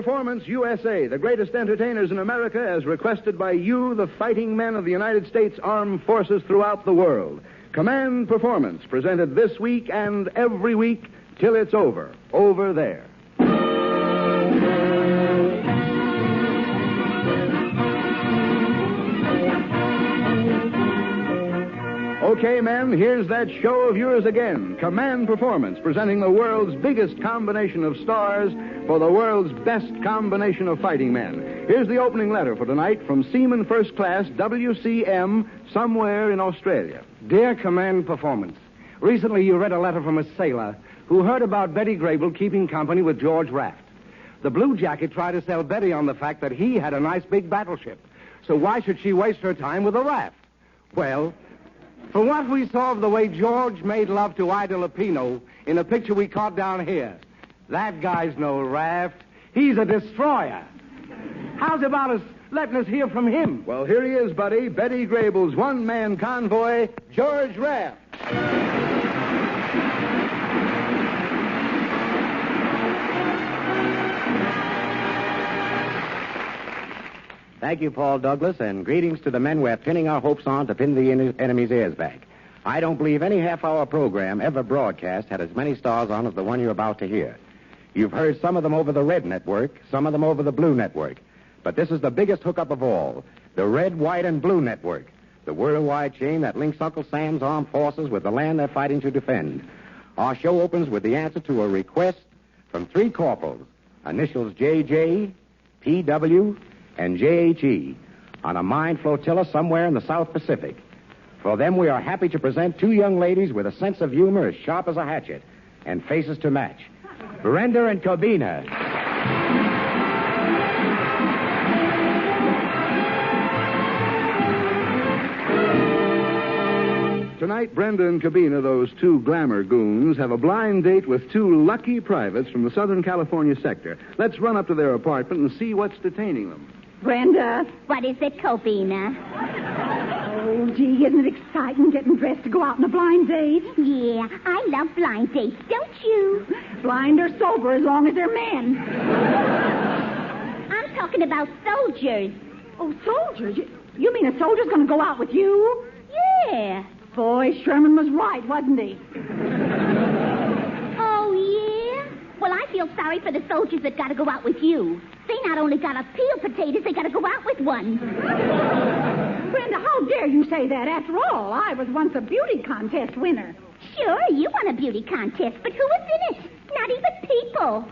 Performance USA, the greatest entertainers in America, as requested by you, the fighting men of the United States Armed Forces throughout the world. Command Performance, presented this week and every week till it's over. Over there. Okay, men, here's that show of yours again. Command Performance, presenting the world's biggest combination of stars for the world's best combination of fighting men. Here's the opening letter for tonight from Seaman First Class WCM, somewhere in Australia. Dear Command Performance, recently you read a letter from a sailor who heard about Betty Grable keeping company with George Raft. The Blue Jacket tried to sell Betty on the fact that he had a nice big battleship. So why should she waste her time with a Raft? Well, from what we saw of the way George made love to Ida Lupino in a picture we caught down here, that guy's no Raft. He's a destroyer. How's about us letting us hear from him? Well, here he is, buddy. Betty Grable's one-man convoy, George Raft. Thank you, Paul Douglas, and greetings to the men we're pinning our hopes on to pin the enemy's ears back. I don't believe any half-hour program ever broadcast had as many stars on as the one you're about to hear. You've heard some of them over the Red Network, some of them over the Blue Network. But this is the biggest hookup of all, the Red, White, and Blue Network, the worldwide chain that links Uncle Sam's armed forces with the land they're fighting to defend. Our show opens with the answer to a request from 3 corporals, initials JJ, PW, and JHE, on a mine flotilla somewhere in the South Pacific. For them, we are happy to present 2 young ladies with a sense of humor as sharp as a hatchet and faces to match. Brenda and Covina. Tonight, Brenda and Covina, those 2 glamour goons, have a blind date with 2 lucky privates from the Southern California sector. Let's run up to their apartment and see what's detaining them. Brenda. What is it, Covina? Oh, gee, isn't it exciting getting dressed to go out on a blind date? Yeah, I love blind dates, don't you? Blind or sober, as long as they're men. I'm talking about soldiers. Oh, soldiers? You mean a soldier's going to go out with you? Yeah. Boy, Sherman was right, wasn't he? Oh, yeah? Well, I feel sorry for the soldiers that got to go out with you. They not only got to peel potatoes, they got to go out with one. Brenda, how dare you say that? After all, I was once a beauty contest winner. Sure, you won a beauty contest, but who was in it? Not even people.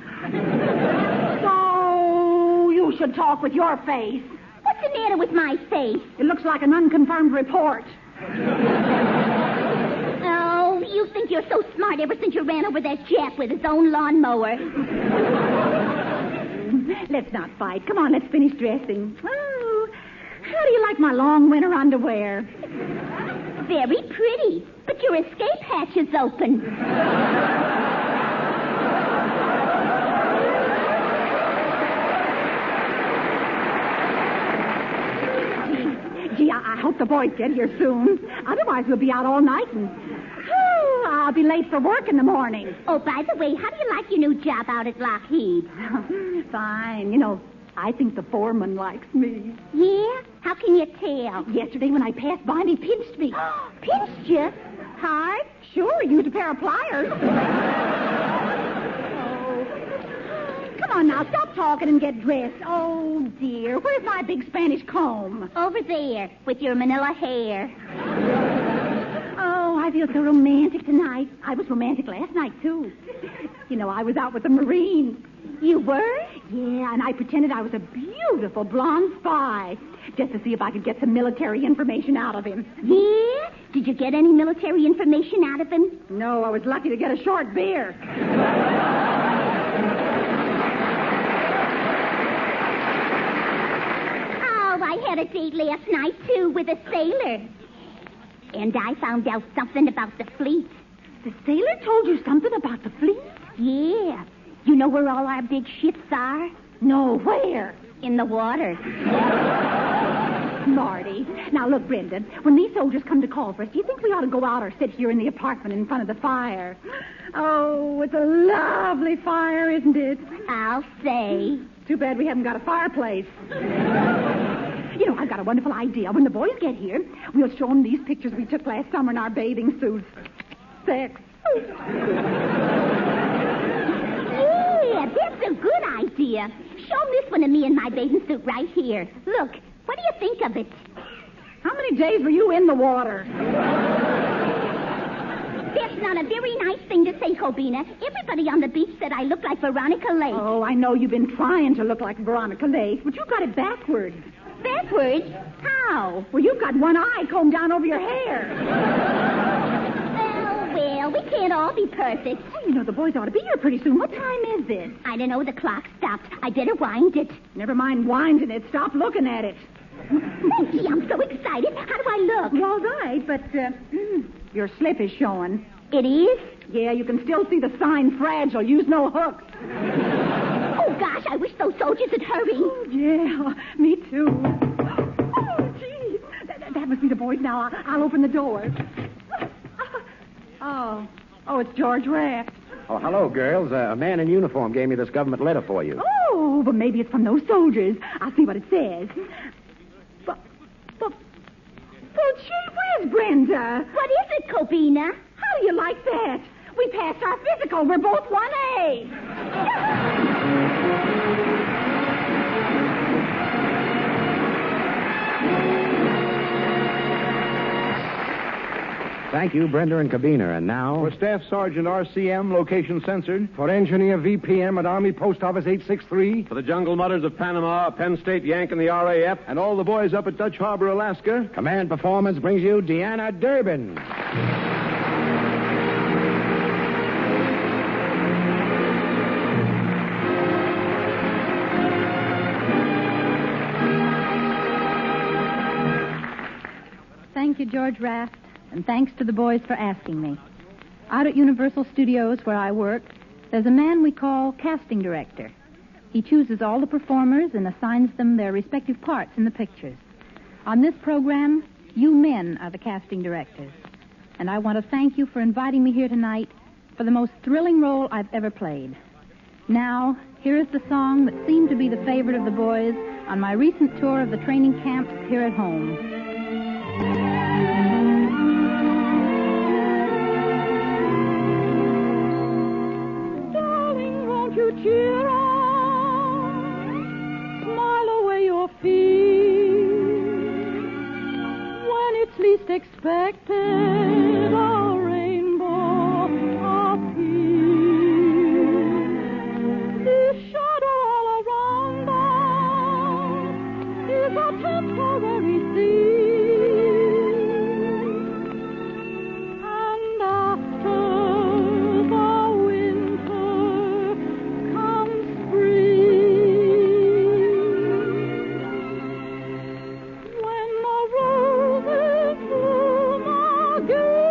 So, you should talk with your face. What's the matter with my face? It looks like an unconfirmed report. Oh, you think you're so smart ever since you ran over that Jap with his own lawnmower. Let's not fight. Come on, let's finish dressing. Oh, how do you like my long winter underwear? Very pretty, but your escape hatch is open. Gee, I hope the boys get here soon. Otherwise, we'll be out all night and... Oh, I'll be late for work in the morning. Oh, by the way, how do you like your new job out at Lockheed? Fine. You know, I think the foreman likes me. Yeah? How can you tell? Yesterday when I passed by, he pinched me. Pinched you? Hard? Sure, used a pair of pliers. Come on now, stop talking and get dressed. Oh, dear, where's my big Spanish comb? Over there, with your manila hair. Oh, I feel so romantic tonight. I was romantic last night, too. You know, I was out with the Marine. You were? Yeah, and I pretended I was a beautiful blonde spy, just to see if I could get some military information out of him. Yeah? Did you get any military information out of him? No, I was lucky to get a short beer. Oh, I had a date last night, too, with a sailor. And I found out something about the fleet. The sailor told you something about the fleet? Yeah. You know where all our big ships are? No, where? In the water. Marty. Now, look, Brenda, when these soldiers come to call for us, do you think we ought to go out or sit here in the apartment in front of the fire? Oh, it's a lovely fire, isn't it? I'll say. Too bad we haven't got a fireplace. You know, I've got a wonderful idea. When the boys get here, we'll show them these pictures we took last summer in our bathing suits. Sex. Yeah, that's a good idea. Show them this one of me in my bathing suit right here. Look, what do you think of it? How many days were you in the water? That's not a very nice thing to say, Covina. Everybody on the beach said I look like Veronica Lake. Oh, I know you've been trying to look like Veronica Lake, but you got it backwards. Backwards? How? Well, you've got one eye combed down over your hair. Well, we can't all be perfect. Oh, you know, the boys ought to be here pretty soon. What time is it? I don't know. The clock stopped. I better wind it. Never mind winding it. Stop looking at it. Oh, gee, I'm so excited. How do I look? You're all right, but your slip is showing. It is? Yeah, you can still see the sign fragile. Use no hooks. Oh, gosh, I wish those soldiers would hurry. Oh, yeah, me too. Oh, gee. That must be the boys now. I'll open the door. Oh, it's George Raft. Oh, hello, girls. A man in uniform gave me this government letter for you. Oh, but maybe it's from those soldiers. I'll see what it says. But gee whiz, Brenda. What is it, Covina? How do you like that? We passed our physical. We're both 1A. Thank you, Brenda and Covina. And now... For Staff Sergeant RCM, location censored. For Engineer VPM at Army Post Office 863. For the Jungle Mutters of Panama, Penn State Yank and the RAF. And all the boys up at Dutch Harbor, Alaska. Command Performance brings you Deanna Durbin. Thank you, George Raft, and thanks to the boys for asking me. Out at Universal Studios, where I work, there's a man we call casting director. He chooses all the performers and assigns them their respective parts in the pictures. On this program, you men are the casting directors. And I want to thank you for inviting me here tonight for the most thrilling role I've ever played. Now, here is the song that seemed to be the favorite of the boys on my recent tour of the training camps here at home. Darling, won't you cheer on? Smile away your fear. When it's least expected, a rainbow appears. This shadow all around us is a temporary thing. And after the winter comes spring. When the roses bloom again.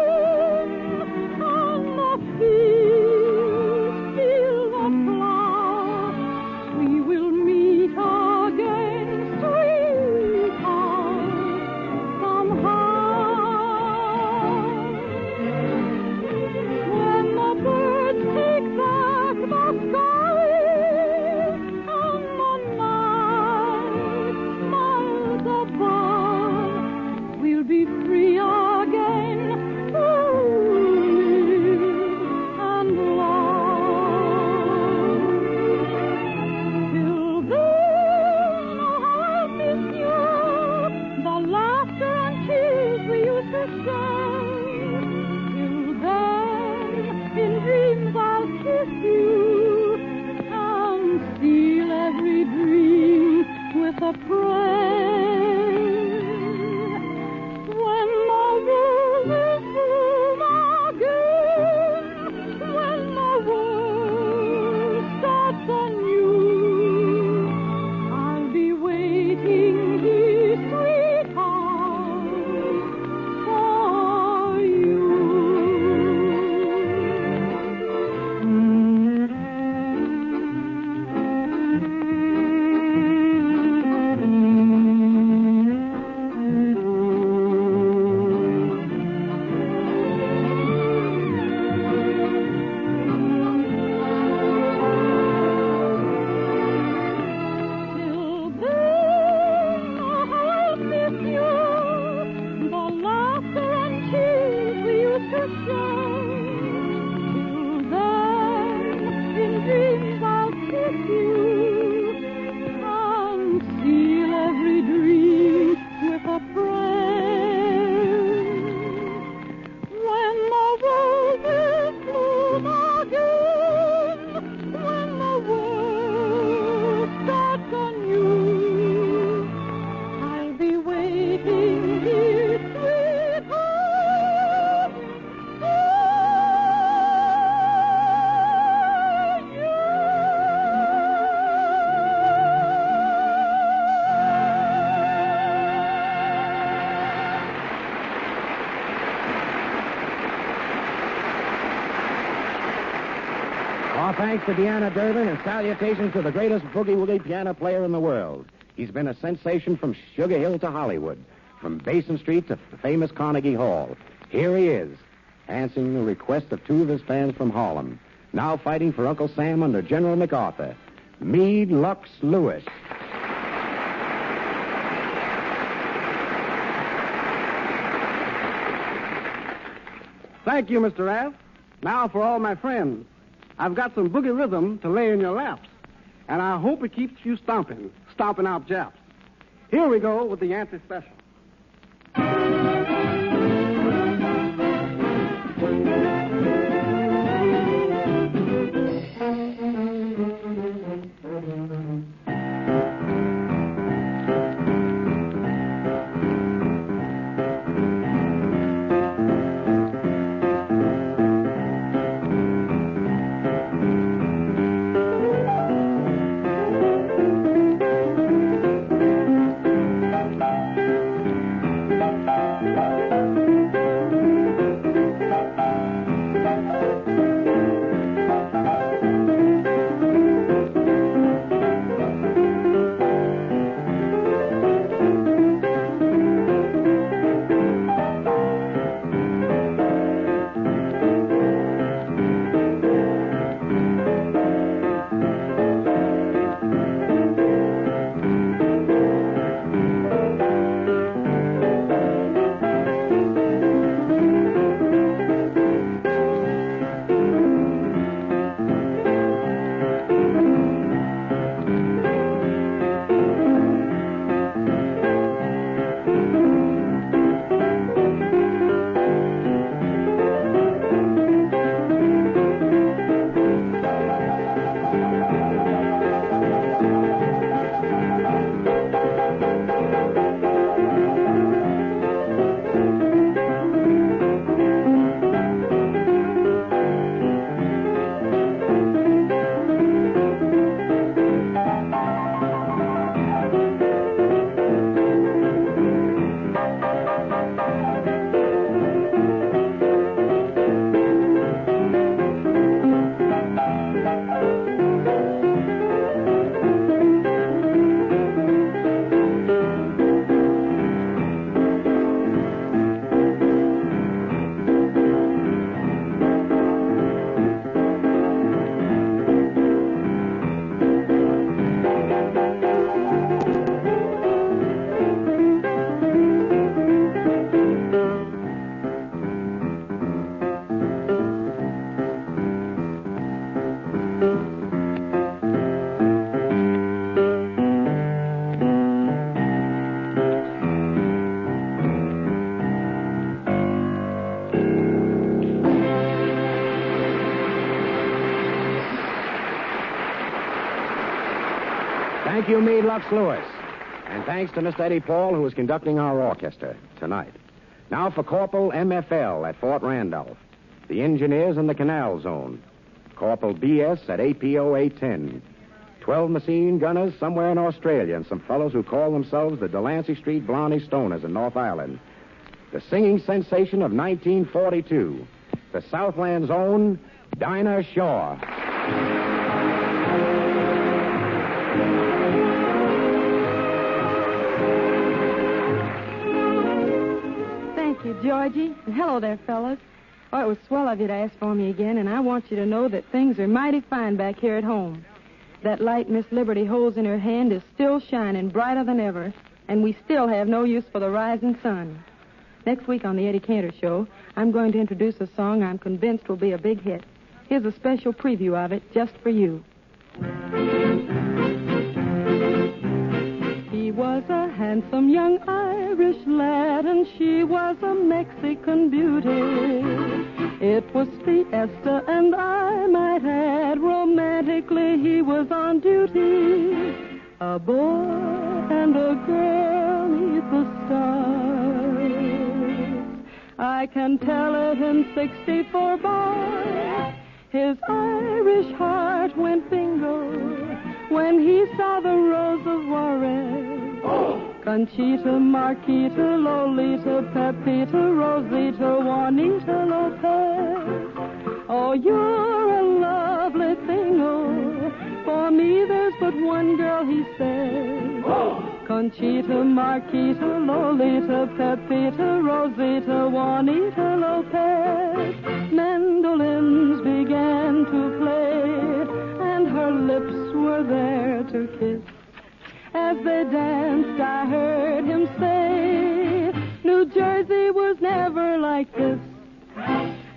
Our thanks to Deanna Durbin and salutations to the greatest boogie-woogie piano player in the world. He's been a sensation from Sugar Hill to Hollywood, from Basin Street to the famous Carnegie Hall. Here he is, answering the request of two of his fans from Harlem, now fighting for Uncle Sam under General MacArthur. Meet Lux Lewis. Thank you, Mr. Raft. Now for all my friends. I've got some boogie rhythm to lay in your laps, and I hope it keeps you stomping out Japs. Here we go with the Yancey Special. Thank you, me, Lux Lewis. And thanks to Mr. Eddie Paul, who is conducting our orchestra tonight. Now for Corporal MFL at Fort Randolph, the engineers in the Canal Zone. Corporal BS at APO 810. 12 machine gunners somewhere in Australia, and some fellows who call themselves the Delancey Street Blarney Stoners in North Ireland. The singing sensation of 1942, the Southland's own Dinah Shore. Thank you, Georgie. And hello there, fellas. Oh, it was swell of you to ask for me again, and I want you to know that things are mighty fine back here at home. That light Miss Liberty holds in her hand is still shining brighter than ever, and we still have no use for the rising sun. Next week on the Eddie Cantor Show, I'm going to introduce a song I'm convinced will be a big hit. Here's a special preview of it just for you. He was a handsome young Irish lad, and she was a Mexican beauty. It was fiesta, and I might add, romantically he was on duty. A boy and a girl neath the stars. I can tell it in 64 bars. His Irish heart went bingo when he saw the Rose of Juarez. Oh! Conchita, Marquita, Lolita, Pepita, Rosita, Juanita Lopez. Oh, you're a lovely thing for me, there's but one girl, he said. Conchita, Marquita, Lolita, Pepita, Rosita, Juanita, Lopez. Mandolins began to play, and her lips were there to kiss. As they danced, I heard him say, New Jersey was never like this.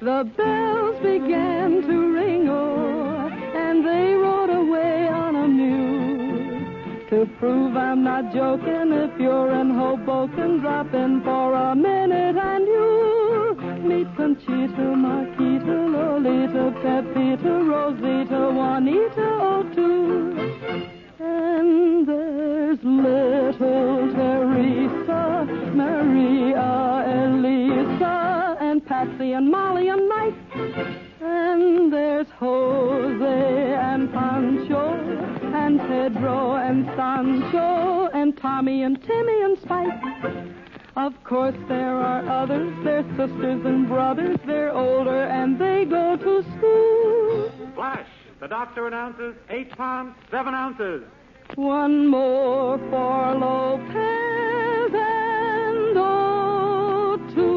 The bells began to ring, oh, and they rode away on a mule. To prove I'm not joking, if you're in Hoboken, drop in for a minute and you'll meet Conchita, Marquita, Lolita, Pepita, Rosita, Juanita, O'Toole. And there's little Teresa, Maria, Elisa, and Patsy and Molly and Mike. And there's Jose and Pancho, and Pedro and Sancho, and Tommy and Timmy and Spike. Of course there are others, they're sisters and brothers, they're older and they go to school. Flash! The doctor announces 8 pounds, 7 ounces. One more for Lopez and O'Toole.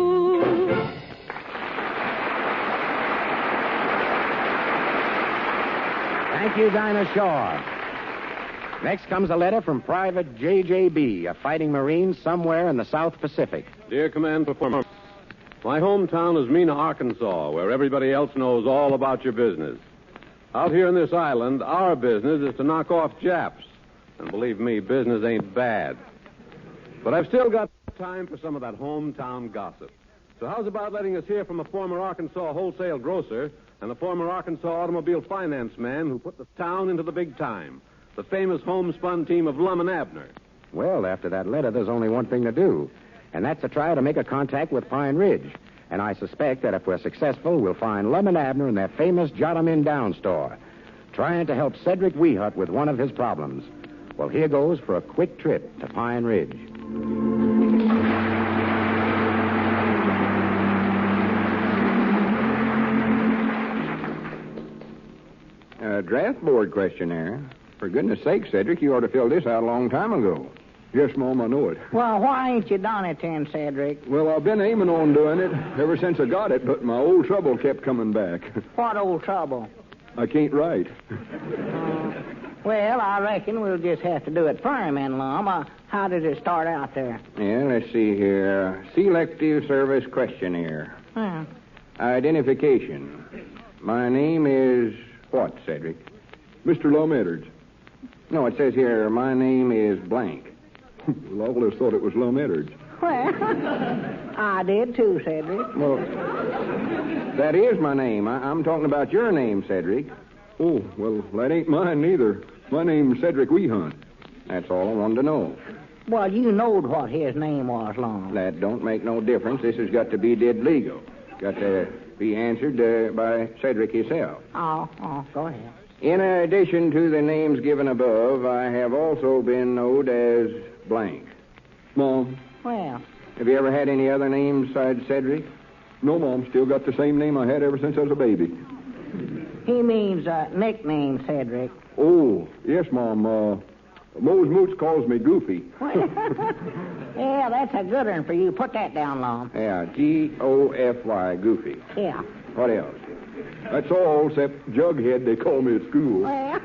Thank you, Dinah Shore. Next comes a letter from Private J.J.B., a fighting Marine somewhere in the South Pacific. Dear Command Performer, my hometown is Mena, Arkansas, where everybody else knows all about your business. Out here in this island, our business is to knock off Japs. And believe me, business ain't bad. But I've still got time for some of that hometown gossip. So how's about letting us hear from a former Arkansas wholesale grocer and a former Arkansas automobile finance man who put the town into the big time, the famous homespun team of Lum and Abner. Well, after that letter, there's only one thing to do, and that's to try to make a contact with Pine Ridge. And I suspect that if we're successful, we'll find Lum and Abner in their famous Jot 'em In Down store, trying to help Cedric Weehut with one of his problems. Well, here goes for a quick trip to Pine Ridge. Draft board questionnaire. For goodness sake, Cedric, you ought to fill this out a long time ago. Yes, Mom, I know it. Well, why ain't you done it then, Cedric? Well, I've been aiming on doing it ever since I got it, but my old trouble kept coming back. What old trouble? I can't write. Well, I reckon we'll just have to do it for him in Lum. How did it start out there? Yeah, let's see here. Selective service questionnaire. Identification. My name is what, Cedric? Mr. Lum Edwards. No, it says here, my name is blank. Well, I always thought it was Lum Edwards. Well, I did too, Cedric. Well, that is my name. I'm talking about your name, Cedric. Oh, well, that ain't mine neither. My name's Cedric Weehunt. That's all I wanted to know. Well, you knowed what his name was, Lum. That don't make no difference. This has got to be dead legal. Got to be answered by Cedric himself. Oh, go ahead. In addition to the names given above, I have also been known as blank. Mom? Well? Have you ever had any other names besides Cedric? No, Mom. Still got the same name I had ever since I was a baby. He means nickname, Cedric. Oh, yes, Mom. Mose Moots calls me Goofy. Yeah, that's a good one for you. Put that down, Lum. Yeah, G-O-F-Y, Goofy. Yeah. What else? That's all except Jughead, they call me at school. Well.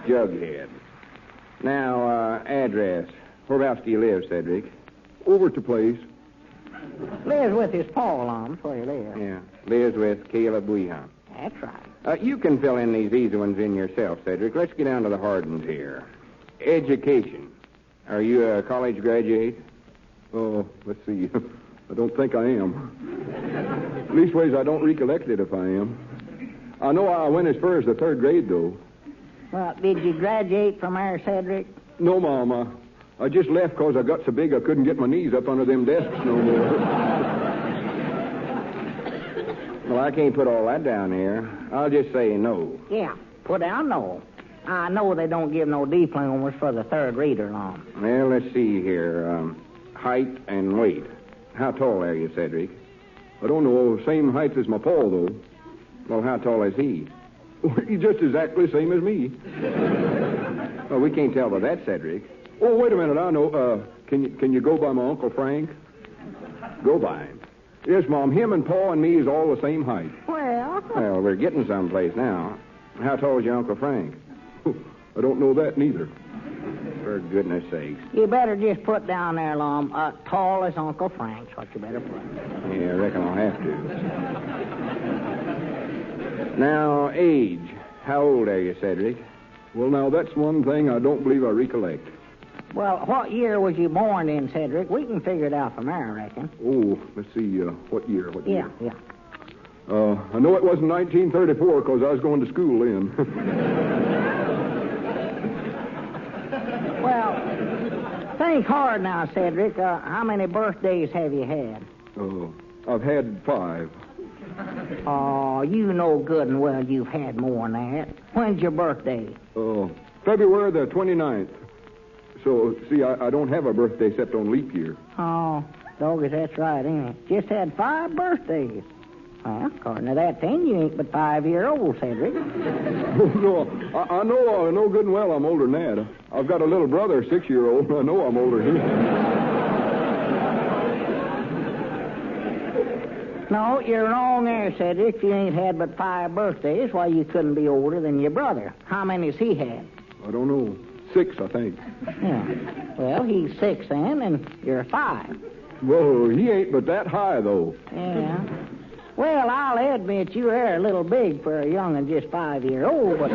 Jughead. Now, address. Whereabouts do you live, Cedric? Over at the place. Lives with his pa, Lum. That's where he lives. Yeah, lives with Caleb Weehunt. That's right. You can fill in these easy ones in yourself, Cedric. Let's get down to the hard ones here. Education. Are you a college graduate? Oh, let's see. I don't think I am. Leastways, I don't recollect it if I am. I know I went as far as the 3rd grade, though. Well, did you graduate from there, Cedric? No, Mom. I just left because I got so big I couldn't get my knees up under them desks no more. Well, I can't put all that down here. I'll just say no. Yeah, put down no. I know they don't give no diplomas for the 3rd reader, Lum. Well, let's see here. Height and weight. How tall are you, Cedric? I don't know. Same height as my pa, though. Well, how tall is he? He's just exactly the same as me. Well, we can't tell by that, Cedric. Oh, wait a minute. I know. Can you go by my Uncle Frank? Go by him. Yes, Mom. Him and Pa and me is all the same height. Well, we're getting someplace now. How tall is your Uncle Frank? I don't know that neither. For goodness sakes. You better just put down there, Lum, tall as Uncle Frank's what you better put. Yeah, I reckon I'll have to. Now, age. How old are you, Cedric? Well, now, that's one thing I don't believe I recollect. Well, what year was you born in, Cedric? We can figure it out from there, I reckon. Oh, let's see, what year? Yeah. I know it wasn't 1934 because I was going to school then. Well, think hard now, Cedric. How many birthdays have you had? I've had 5. Oh, you know good and well you've had more than that. When's your birthday? February the 29th. So, see, I don't have a birthday except on leap year. Oh, doggies, that's right, ain't it? Just had 5 birthdays. Well, according to that, then, you ain't but 5-year-old, Cedric. No, I know good and well I'm older than that. I've got a little brother, 6-year-old. I know I'm older than him. No, you're wrong there, Cedric. If you ain't had but 5 birthdays, why, you couldn't be older than your brother. How many's he had? I don't know. 6, I think. Yeah. Well, he's 6 then, and you're 5. Well, he ain't but that high, though. Yeah. Well, I'll admit you are a little big for a young and just 5-year-old, but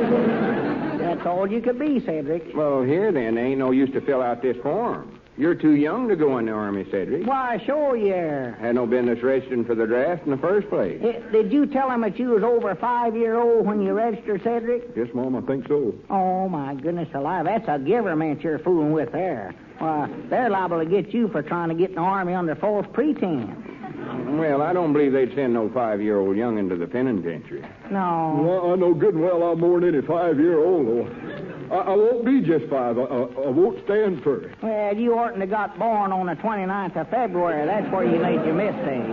that's all you could be, Cedric. Well, here, then, there ain't no use to fill out this form. You're too young to go in the Army, Cedric. Why, sure you are. Had no business registering for the draft in the first place. Did you tell him that you was over 5-year-old when you registered, Cedric? Yes, Mom, I think so. Oh, my goodness alive. That's a giverment you're fooling with there. Why, they're liable to get you for trying to get in the Army under false pretense. Well, I don't believe they'd send no 5-year-old young into the penitentiary. No. Well, I know good and well I'm more than any 5-year-old. I won't be just 5. I won't stand for it. Well, you oughtn't have got born on the 29th of February. That's where you made your mistake.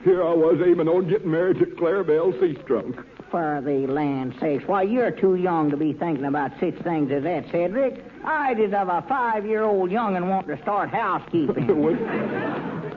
Here I was aiming on getting married to Clarabelle Seastrunk. For the land's sakes. Why, you're too young to be thinking about such things as that, Cedric. I just have a 5-year-old young'un wanting to start housekeeping.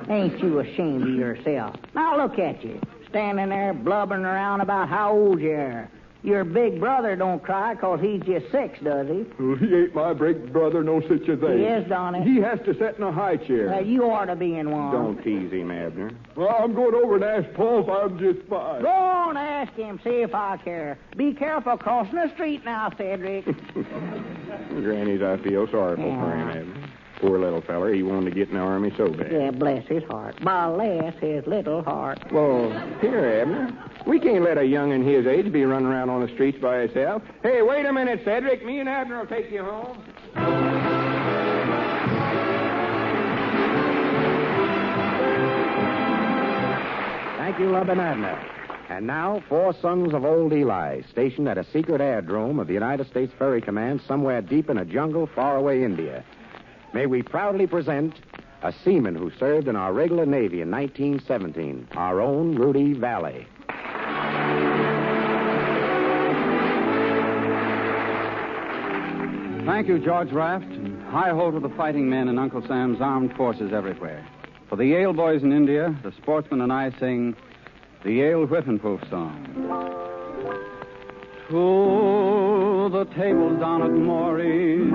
Ain't you ashamed of yourself? Now look at you, standing there blubbering around about how old you are. Your big brother don't cry 'cause he's just 6, does he? Well, he ain't my big brother, no such a thing. He is, don't he? He has to sit in a high chair. You ought to be in one. Don't tease him, Abner. Well, I'm going over and ask Paul if I'm just 5. Go on, ask him, see if I care. Be careful crossing the street now, Cedric. Granny's, I feel sorrowful for him, Abner. Poor little feller, he wanted to get in the Army so bad. Yeah, bless his heart. Bless his little heart. Well, here, Abner, we can't let a young'un his age be running around on the streets by himself. Hey, wait a minute, Cedric. Me and Abner will take you home. Thank you, Lum and Abner. And now, 4 sons of old Eli, stationed at a secret airdrome of the United States Ferry Command somewhere deep in a jungle far away India. May we proudly present a seaman who served in our regular Navy in 1917, our own Rudy Vallee. Thank you, George Raft, and hi-ho to the fighting men in Uncle Sam's armed forces everywhere. For the Yale boys in India, the sportsman and I sing the Yale Whiffenpoof song. To the tables down at Morey's,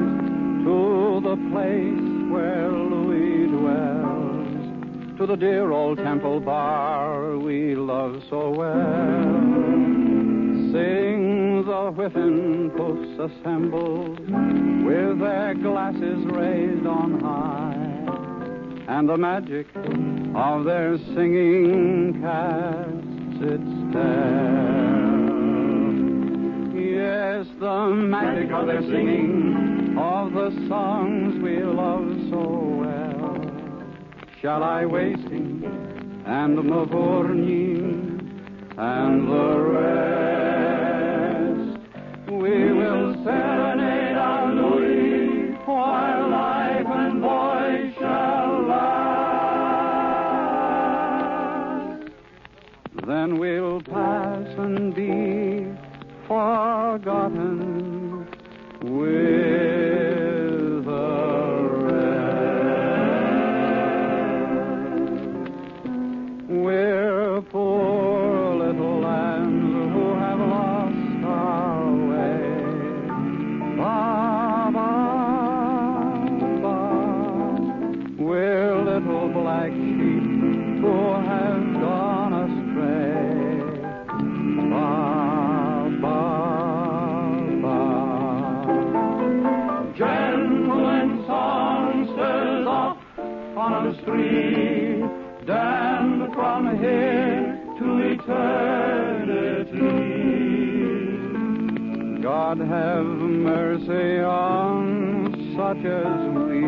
to the place where Louis dwells, to the dear old temple bar we love so well. Sing the Whiffenpoofs assembled with their glasses raised on high, and the magic of their singing casts its spell. Yes, the magic of their singing, of the songs we love so well. Shall I wasting and Mavourny and the rest? We will serenade our Louis while life and boy shall last. Then we'll pass and be forgotten with the rest. We're poor little lambs who have lost our way. Ba, ba, ba. We're little black sheep who have gone astray. Ba, ba, ba. Gentlemen songsters off on the street, damned from here to eternity. God have mercy on such as we.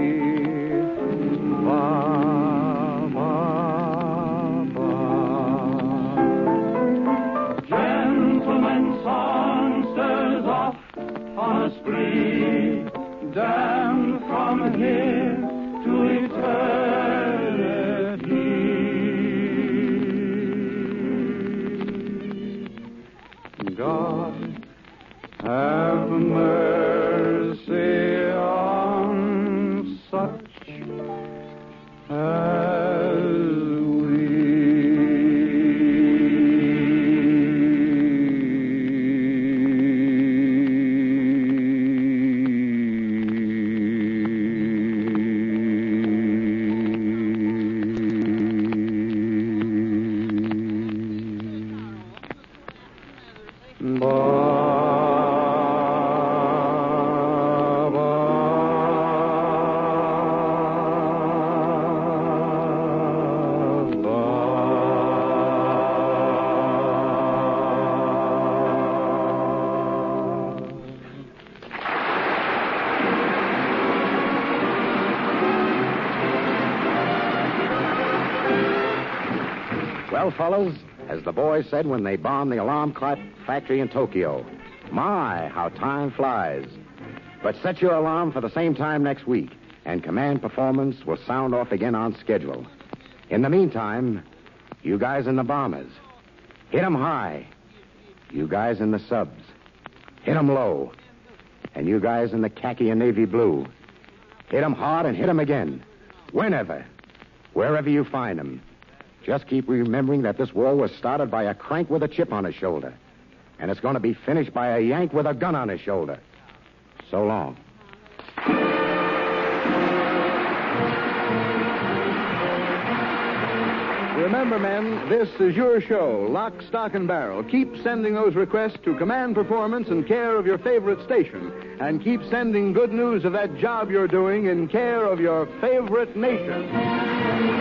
Ba, ba, ba. Gentlemen songsters off on a spree, damned from here to eternity. God have mercy on such as Well, fellas, as the boys said when they bombed the alarm clock factory in Tokyo, my, how time flies. But set your alarm for the same time next week, and command performance will sound off again on schedule. In the meantime, you guys in the bombers, hit 'em high. You guys in the subs, hit 'em low. And you guys in the khaki and navy blue, hit 'em hard and hit 'em again. Whenever, wherever you find 'em. Just keep remembering that this war was started by a crank with a chip on his shoulder. And it's going to be finished by a yank with a gun on his shoulder. So long. Remember, men, this is your show, Lock, Stock, and Barrel. Keep sending those requests to Command Performance in care of your favorite station. And keep sending good news of that job you're doing in care of your favorite nation.